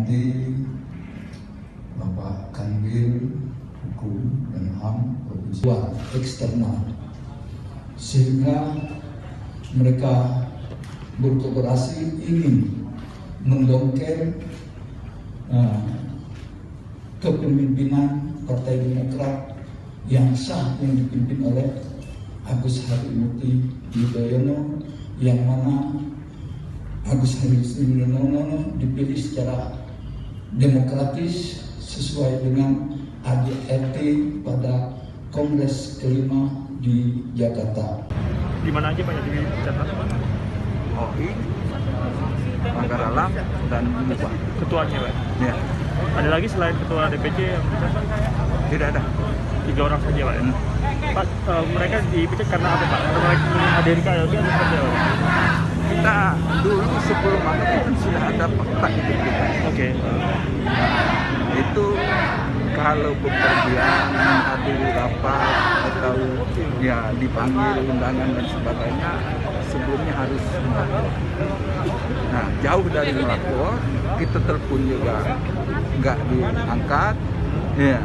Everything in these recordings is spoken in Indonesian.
hormati Bapak Kanwil Hukum dan HAM Provinsi eksternal, sehingga mereka berkooperasi ingin mendongkel kepemimpinan Partai Demokrat yang sah yang dipimpin oleh Agus Harimurti Yudhoyono, yang mana Agus Harimurti Yudhoyono dipilih secara demokratis sesuai dengan ADRT pada Kongres kelima di Jakarta. Di mana aja Pak yang dicatat? OI, Pagar Alam, dan Pak. Ketuanya Pak? Ya. Ada lagi selain ketua DPC yang dicatat? Tidak ada. 3 orang saja Pak? Pak, mereka dipecat karena apa Pak? Karena mereka menghadiri KLB atau seperti apa? Kita dulu sebelum itu sudah ada fakta itu kita. Oke. Itu kalau bepergian menghadiri rapat atau ya dipanggil undangan dan sebagainya, sebelumnya harus melapor. Nah, jauh dari melapor, kita telepon juga nggak diangkat, ya.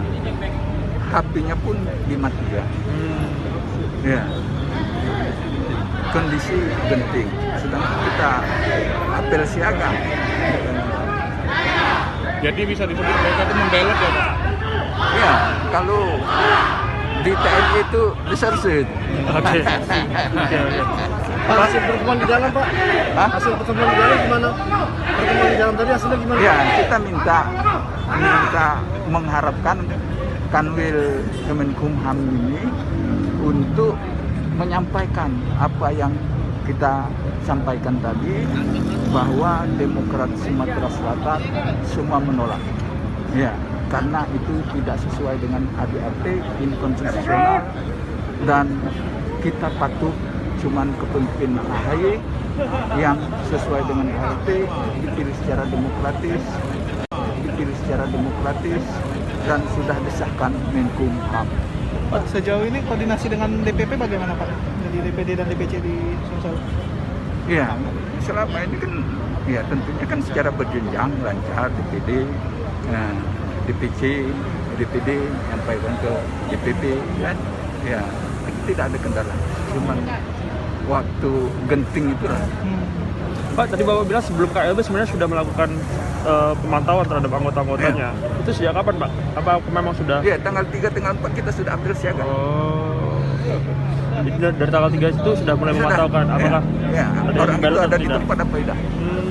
HP-nya pun dimatikan. Ya. Kondisi genting, sedangkan kita apel siaga. Jadi bisa disebut mereka itu membelot ya Pak? Ya, kalau di TNI itu reserse. Oke. Pak, hasil pertemuan di jalan Pak? Hah? Hasil pertemuan di jalan gimana? Pertemuan di jalan tadi hasilnya gimana? Ya, kita minta mengharapkan Kanwil Kemenkumham ini untuk menyampaikan apa yang kita sampaikan tadi, bahwa Demokrat Sumatera Selatan semua menolak. Ya, karena itu tidak sesuai dengan ADRT, inkonstitusional, dan kita patuh cuman kepemimpinan AHY yang sesuai dengan ADRT, dipilih secara demokratis, dan sudah disahkan Menkumham. Pak, sejauh ini koordinasi dengan DPP bagaimana Pak? Jadi DPD dan DPC di Sumsel? Ya, selama ini kan ya tentunya kan secara berjenjang lancar DPD, DPD nyampaikan ke DPP kan, ya tidak ada kendala. Cuman waktu genting itu lah. Pak, tadi Bapak bilang sebelum KLB sebenarnya sudah melakukan pemantauan terhadap anggota-anggotanya. Ya. Itu sejak kapan Pak? Apa memang sudah? Ya, tanggal 3, tanggal 4 kita sudah apel siaga. Oh. Dari tanggal 3 itu sudah mulai memantau kan? Apakah orang itu ada di tempat apa tidak?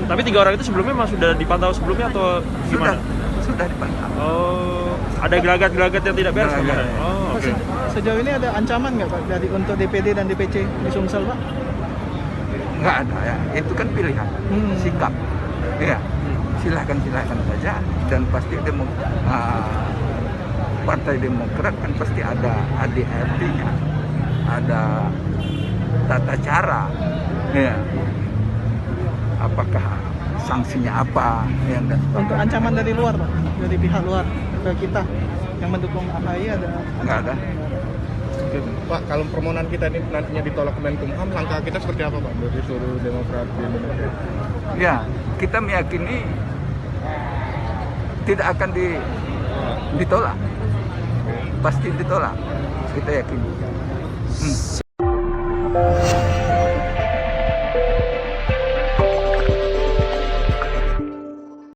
Tapi 3 orang itu sebelumnya memang sudah dipantau sebelumnya atau gimana? Sudah dipantau. Oh, ada gelagat-gelagat yang tidak beres? Oh, okay. Sejauh ini ada ancaman nggak Pak dari untuk DPD dan DPC di Sumsel Pak? Nggak ada ya, itu kan pilihan, sikap. Ya, silahkan saja, dan pasti Partai Demokrat kan pasti ada ADRT-nya, ada tata cara. Ya, apakah sanksinya apa? Dan untuk ancaman dari luar Pak, dari pihak luar ke kita yang mendukung AHY ada? Nggak ada. Pak, kalau permohonan kita ini nantinya ditolak Kemenkumham, langkah kita seperti apa Pak dari seluruh Demokrat di Indonesia? Ya, kita meyakini tidak akan ditolak, pasti ditolak, kita yakin.